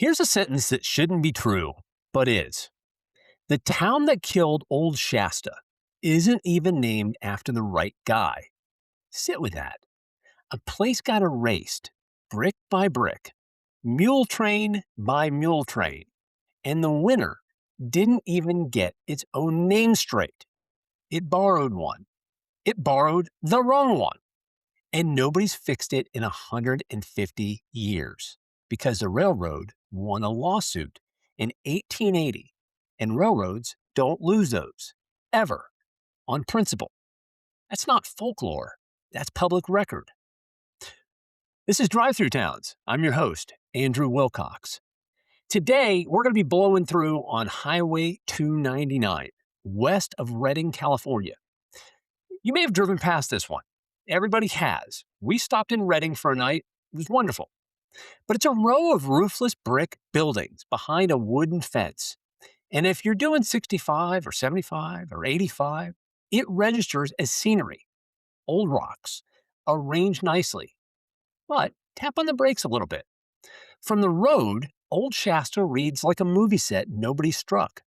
Here's a sentence that shouldn't be true, but is. The town that killed Old Shasta isn't even named after the right guy. Sit with that. A place got erased, brick by brick, mule train by mule train, and the winner didn't even get its own name straight. It borrowed one. It borrowed the wrong one. And nobody's fixed it in 150 years because the railroad won a lawsuit in 1880, and railroads don't lose those, ever, on principle. That's not folklore. That's public record. This is Drive-Thru Towns. I'm your host, Andrew Wilcox. Today, we're going to be blowing through on Highway 299, west of Redding, California. You may have driven past this one. Everybody has. We stopped in Redding for a night. It was wonderful. But it's a row of roofless brick buildings behind a wooden fence. And if you're doing 65 or 75 or 85, it registers as scenery. Old rocks, arranged nicely. But tap on the brakes a little bit. From the road, Old Shasta reads like a movie set nobody struck.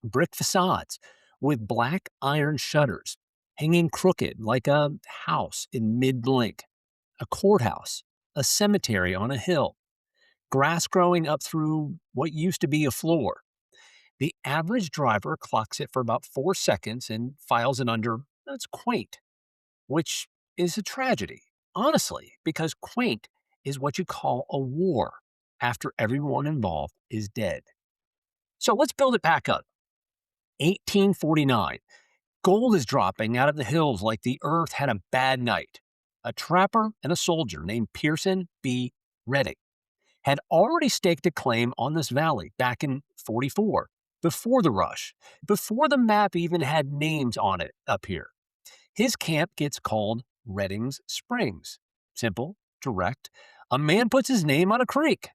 Brick facades with black iron shutters, hanging crooked like a house in mid-blink, a courthouse, a cemetery on a hill, grass growing up through what used to be a floor. The average driver clocks it for about 4 seconds and files it under, that's quaint, which is a tragedy, honestly, because quaint is what you call a war after everyone involved is dead. So let's build it back up. 1849. Gold is dropping out of the hills like the earth had a bad night. A trapper and a soldier named Pierson B. Redding had already staked a claim on this valley back in 44, before the rush, before the map even had names on it up here. His camp gets called Redding's Springs. Simple, direct. A man puts his name on a creek.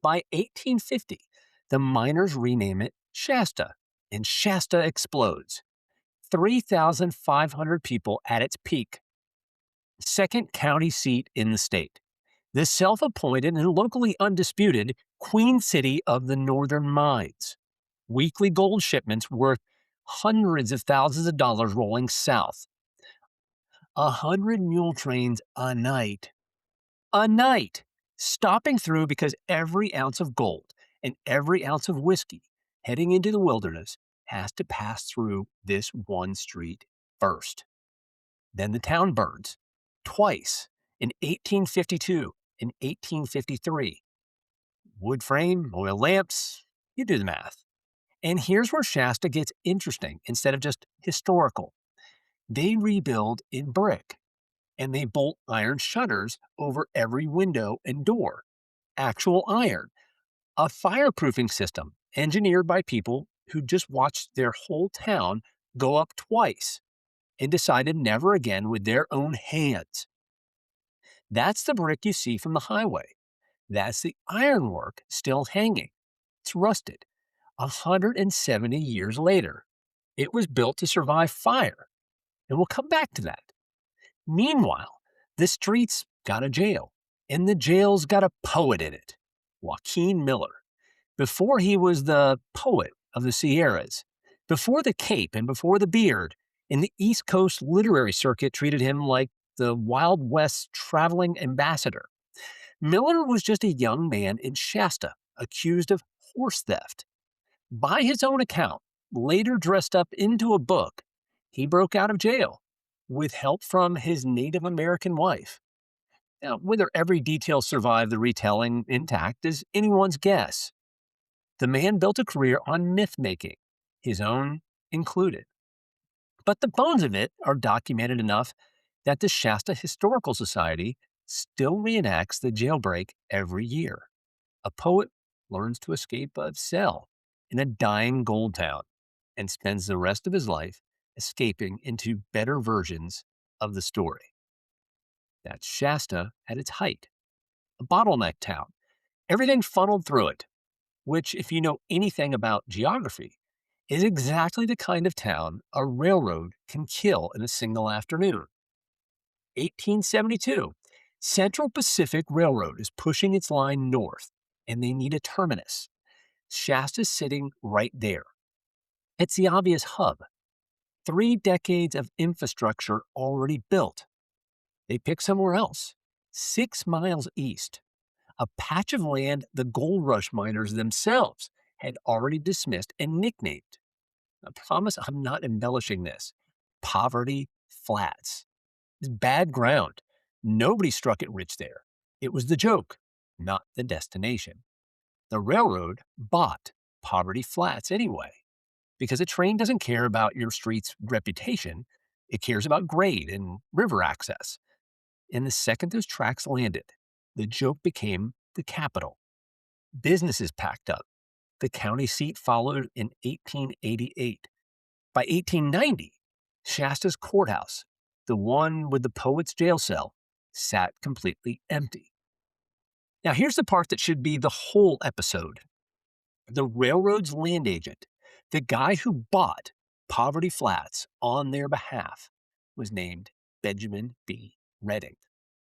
By 1850, the miners rename it Shasta, and Shasta explodes. 3,500 people at its peak. Second county seat in the state. The self-appointed and locally undisputed Queen City of the Northern Mines. Weekly gold shipments worth hundreds of thousands of dollars rolling south. 100 mule trains a night. A night! Stopping through because every ounce of gold and every ounce of whiskey heading into the wilderness has to pass through this one street first. Then the town burns, twice, in 1852 and 1853. Wood frame, oil lamps, you do the math. And here's where Shasta gets interesting instead of just historical. They rebuild in brick, and they bolt iron shutters over every window and door. Actual iron. A fireproofing system engineered by people who just watched their whole town go up twice and decided never again with their own hands. That's the brick you see from the highway. That's the ironwork still hanging. It's rusted. 170 years later. It was built to survive fire, and we'll come back to that. Meanwhile, the street's got a jail, and the jail's got a poet in it, Joaquin Miller. Before he was the poet of the Sierras, before the cape and before the beard, and the East Coast literary circuit treated him like the Wild West traveling ambassador. Miller was just a young man in Shasta, accused of horse theft. By his own account, later dressed up into a book, he broke out of jail with help from his Native American wife. Now, whether every detail survived the retelling intact is anyone's guess. The man built a career on myth-making, his own included. But the bones of it are documented enough that the Shasta Historical Society still reenacts the jailbreak every year. A poet learns to escape a cell in a dying gold town and spends the rest of his life escaping into better versions of the story. That's Shasta at its height, a bottleneck town. Everything funneled through it, which, if you know anything about geography, is exactly the kind of town a railroad can kill in a single afternoon. 1872, Central Pacific Railroad is pushing its line north. and they need a terminus. Shasta's sitting right there. It's the obvious hub. 3 decades of infrastructure already built. They pick somewhere else, 6 miles east, a patch of land the gold rush miners themselves had already dismissed and nicknamed. I promise I'm not embellishing this. Poverty Flats. It's bad ground. Nobody struck it rich there. It was the joke, not the destination. The railroad bought Poverty Flats anyway, because a train doesn't care about your street's reputation. It cares about grade and river access. And the second those tracks landed, the joke became the capital. Businesses packed up. The county seat followed in 1888. By 1890, Shasta's courthouse, the one with the poet's jail cell, sat completely empty. Now, here's the part that should be the whole episode. The railroad's land agent, the guy who bought Poverty Flats on their behalf, was named Benjamin B. Redding.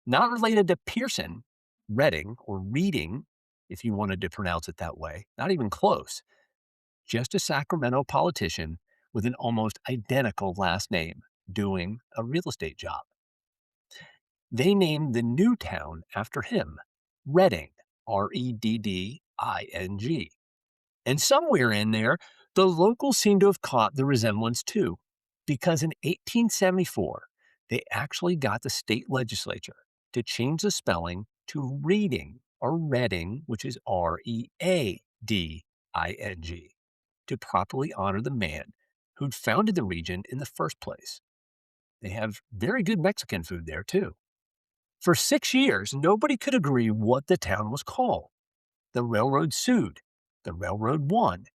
Not related to Pierson, Redding, or Reading, if you wanted to pronounce it that way. Not even close. Just a Sacramento politician with an almost identical last name doing a real estate job. They named the new town after him, Redding, Redding. And somewhere in there, the locals seem to have caught the resemblance too, because in 1874, they actually got the state legislature to change the spelling to Reading or Redding, which is Reading, to properly honor the man who'd founded the region in the first place. They have very good Mexican food there too. For 6 years, nobody could agree what the town was called. The railroad sued. The railroad won.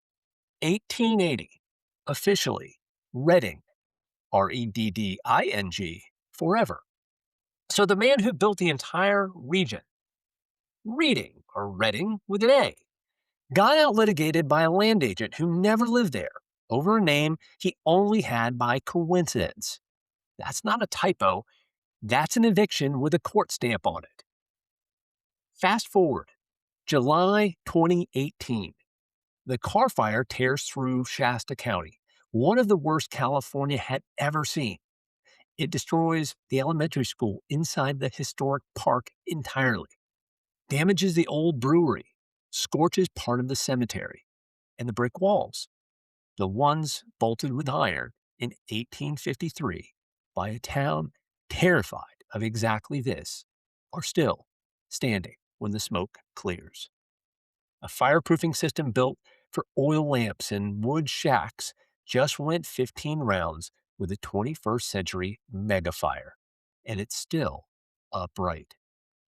1880, officially, Redding, Redding, forever. So the man who built the entire region, Reading or Redding with an A, got out litigated by a land agent who never lived there over a name he only had by coincidence. That's not a typo. That's an eviction with a court stamp on it. Fast forward, July 2018. The Carr Fire tears through Shasta County, one of the worst California had ever seen. It destroys the elementary school inside the historic park entirely, damages the old brewery, scorches part of the cemetery, and the brick walls, the ones bolted with iron in 1853 by a town terrified of exactly this, are still standing when the smoke clears. A fireproofing system built for oil lamps and wood shacks just went 15 rounds with a 21st century mega fire, and it's still upright.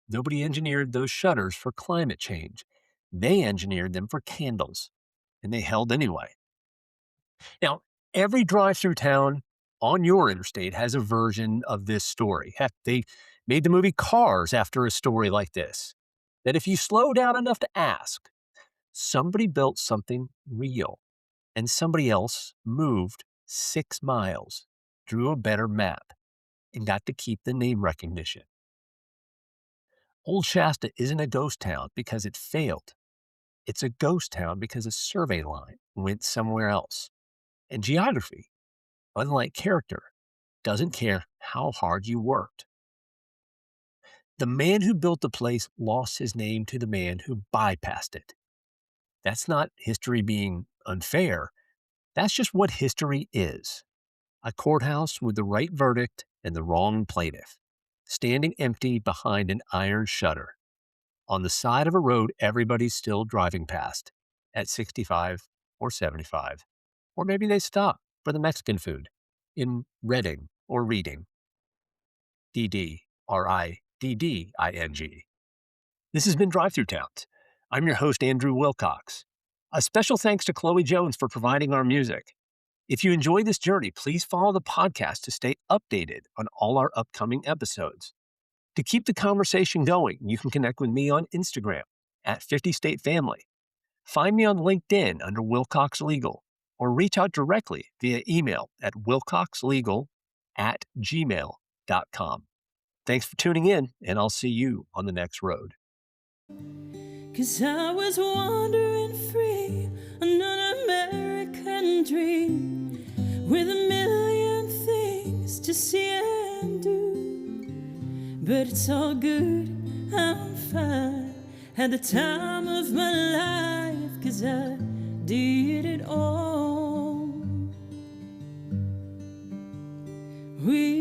Nobody engineered those shutters for climate change. They engineered them for candles, and they held anyway. Now, every drive-through town on your interstate has a version of this story. Heck, they made the movie Cars after a story like this. That if you slow down enough to ask, somebody built something real, and somebody else moved 6 miles, drew a better map, and got to keep the name recognition. Old Shasta isn't a ghost town because it failed. It's a ghost town because a survey line went somewhere else. And geography, unlike character, doesn't care how hard you worked. The man who built the place lost his name to the man who bypassed it. That's not history being unfair. That's just what history is. A courthouse with the right verdict and the wrong plaintiff, standing empty behind an iron shutter, on the side of a road everybody's still driving past at 65 or 75. Or maybe they stop for the Mexican food in Redding or Reading. Redding. This has been Drive-Thru Towns. I'm your host, Andrew Wilcox. A special thanks to Chloe Jones for providing our music. If you enjoy this journey, please follow the podcast to stay updated on all our upcoming episodes. To keep the conversation going, you can connect with me on Instagram at 50 State Family. Find me on LinkedIn under Wilcox Legal, or reach out directly via email at wilcoxlegal@gmail.com. Thanks for tuning in, and I'll see you on the next road. 'Cause I was wandering free on an American dream, with a million things to see and do. But it's all good, I'm fine. Had the time of my life, 'cause I did it all. We